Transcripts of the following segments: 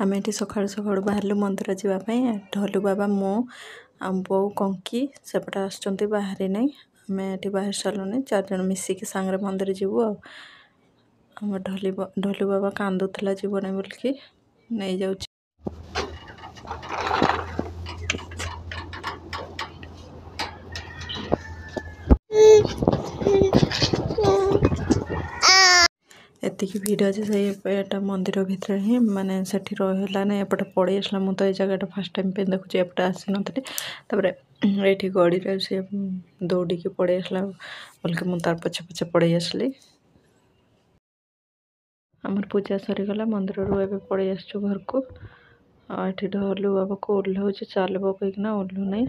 आम ये सका सका बाहर मंदिर जावाई ढोलू बाबा मो बो कंकी सेपटे आसुँच बाहरी नहीं आम ये बाहर सारूनी 4 जन मिसिकी सांगे मंदिर जीवु आम ढोलू बाबा कांदुला जीवन बोलिकी नहीं जाऊँ। एतिकी भिड़ अच्छे से मंदिर भितर ही माने सेठी रहा ना एपटे पड़े आसला मुझे ये जगह फर्स्ट टाइम पे देखुची एपटे आसी नी ये गड़ी से दौड़ी पड़े आसला बोल मुझे तार पछे पछे पड़े आसली। आमर पूजा सरीगला मंदिर रू ए पड़े आसु घर को आठ ढोलू बाबा को ओह्लू चलो कहीकिना ओह्लू नहीं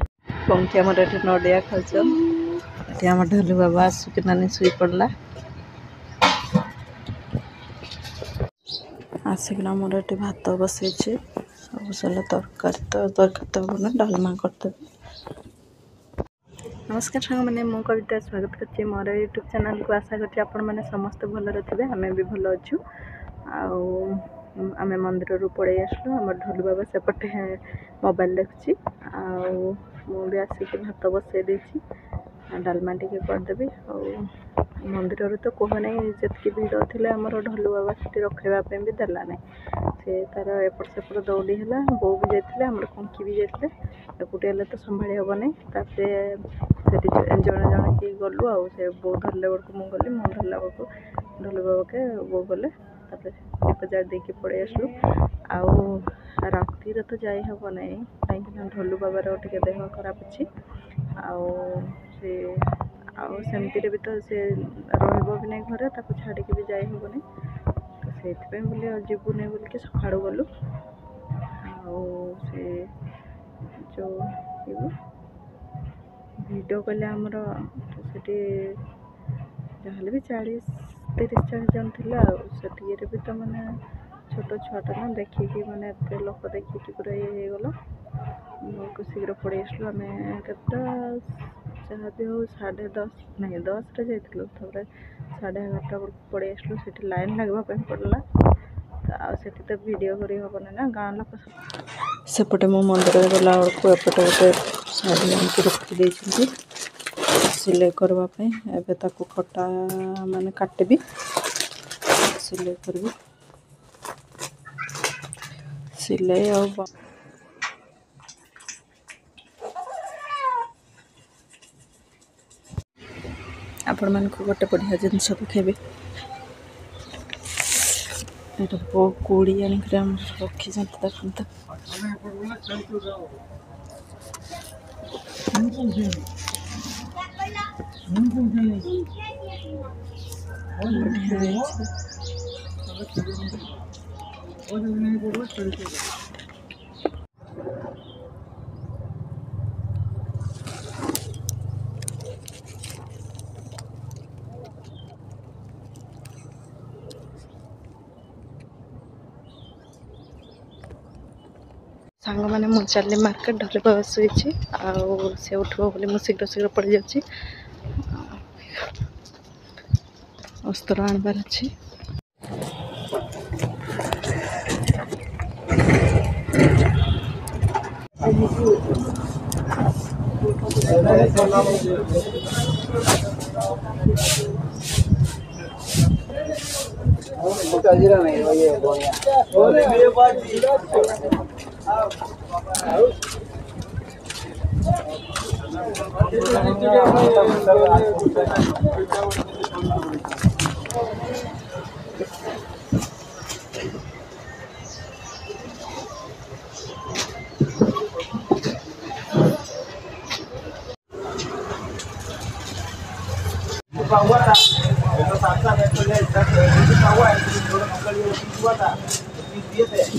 पंखी आम नड़िया खाऊन आम ढोलू बाबा आसुक नानी शुई पड़ा आसिकना मोर ये भात बसई सब सारा तरकारी तो हम डालमा करदेवी। नमस्कार सांग मैंने मु कविता स्वागत करती मोर यूट्यूब चैनल को आशा करती आपण मैंने समस्त भलरे थे आम भी भल अच्छु आम मंदिर रू पड़े आसलु आम ढोलू बाबा सेपटे मोबाइल देखुची भी आसिक भात बसई देती डालमा टी करदेवी मंदिर तो कहना जी भिड़ थी आमर ढोलू बाबा से रखापी भी देला ना से तार एपट सेपट दौड़ी है बो भी जाते आम कंकी भी जाते एकुटिया तो संभाली हे नहीं जड़े जड़े कि गलु आ बो धरले बेलू मुझे गली मुझे धरला बेलू ढोलू बाबा के बो गले दीप जार देकी पड़े आसलु रातिर तो जाई हे ना कहीं ढोलू बाबार टे देह खराब अच्छी सेमती भी तो से रही नहीं घरे छाड़ी भी जाई हे नहीं तो से बोले जीवु नहीं बोल के सका गलु से जो भिड कले आमर से जहाँ भी 30-40 जन थी भी तो मैंने छोट छुआटा ना देखिकी मैंने एत लोक देखिकी पूरा ये गला बहुत शीघ्र पड़े आसलु आम केटा जहाँ भी हो 10:30 नहीं 10 रे जाइलु 11:30 बेलू पड़े आसलु से लाइन लगवाई पड़ला से तो वीडियो करी हेबना ना गाँ लोक सेपटे मो मंदिर गला बेलू एपटे गोटे शाढ़ी आनिक रखी सिलाई करवाई एवं कटा माने काटबी सिलाई करी सिलाई आपण मान को गोटे बढ़िया जिनस देखेबी कोड़ी आनिक रखी देखते सांग मैंने मुझे चली मार्केट ढोलू बाबा शुई से उठो बोली मुझे शीघ्र शीघ्र पड़ जाऊँगी अस्त्र आनबार अच्छी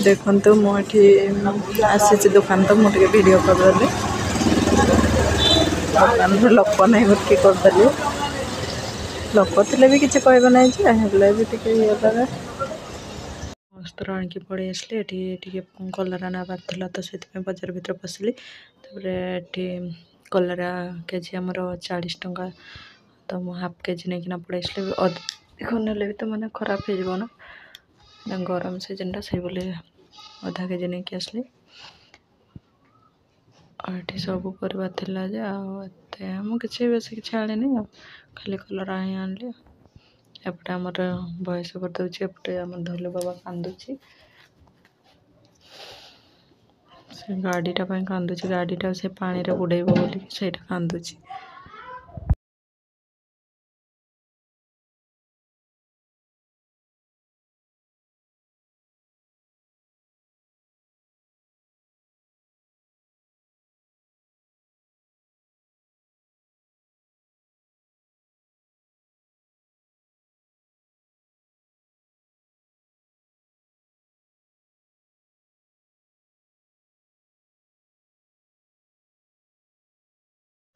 देखो मुझे आसी दुकान तो मुझे वीडियो करदेली दुकान लोक नहीं बोल करदेली लोक थे भी किसी कह ना भी ये अस्त्र आनिक पड़े आसली ये कलरा नाबार था तो से बजार भर पशिली कलरा केजी आमर 40 टंका तो मुझे हाफ केजी नहीं पड़े आसली अधिक ना भी तो मैंने खराब हो ना गरम सीजन से बोले अधा केजी नहीं कि आसली और सब परिवा थिला जे किसी बेस किसी आनी खाली कलर ही आनली एपटे आमर बयस करदे एपटे आम धलु बाबा कांदुची से गाड़ीटा कांदुची गाड़ीटा से पानी रे बुड़ेब बोली सेटा कांदुची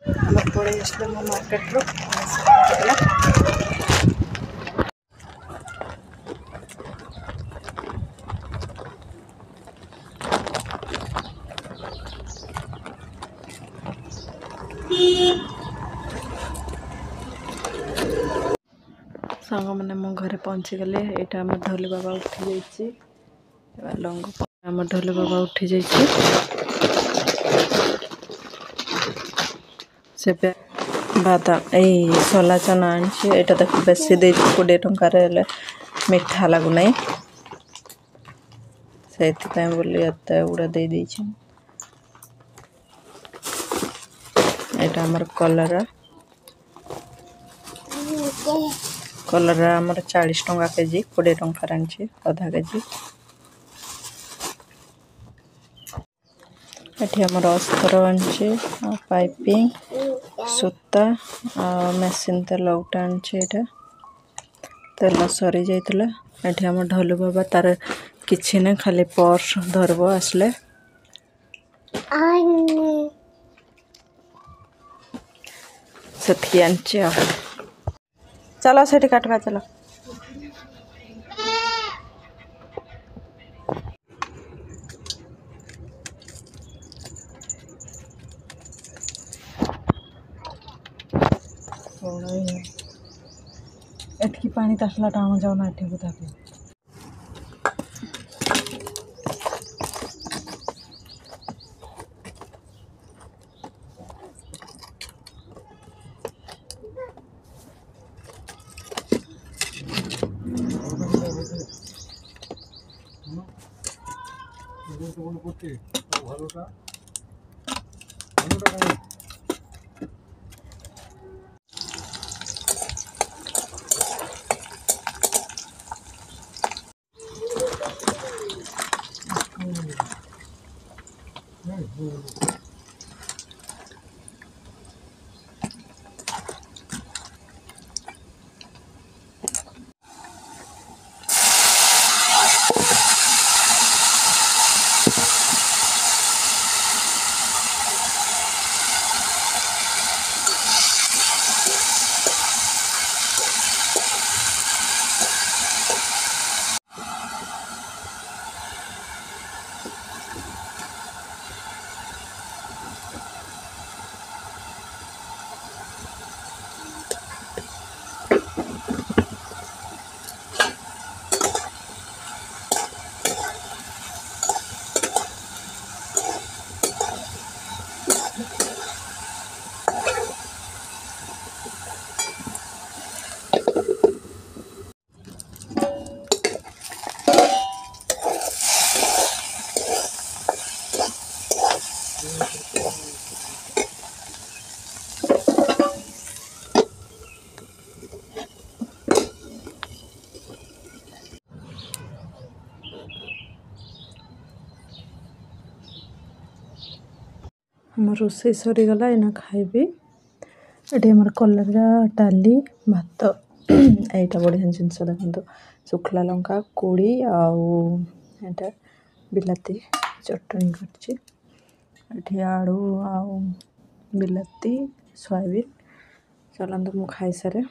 आम पड़े आसले मो मार्केट रू सांग मैंने मो घरे पहुँची गले यहाँ आम ढोली बाबा उठी जाइए लंग आम ढोली बाबा उठी जाइए से बादाम यही सोला चना आनी यहाँ देख बेसी दे 20 टंकार मीठा लगुना से बोली एत गुड़ा दे यहाँ आमर कलरा कलरा आमर 40 टंका केजी 20 टंकार आनी अधा केजी ये आमर अस्तर आनी पाइपिंग सूता मेसीन तेल गोटे आनी तेल सरी जाइला ये आम ढोलू बाबा तार किसी ना खाली पर्स धरब आसले से आनी चलो से काटवा चलो एटकी पानी तसला टाण जाऊना एठी बुधा पे आम रोसे सरीगला एना खाइबी ये आम कलरा डाली भात यहाँ बढ़िया जिनस देखो सुखला लंका कोड़ी आटा बिलाती चटनी कर आड़ू बिलाती सोयाबीन चलते मु खाई सारे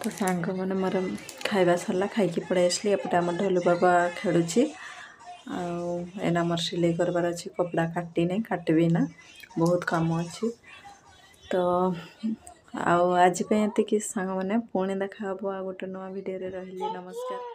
तो सांग मैंने मोर खाଇବା सरला खाई पड़े आसली एपटे आम ढोलू बाबा खेलुची एना मोर सिलाई करबार अच्छी कपड़ा काटी नहीं काटबी ना बहुत काम अच्छी तो आज पे सांग मैंने पुणी देखा गोटे नुआ वीडियो रही नमस्कार।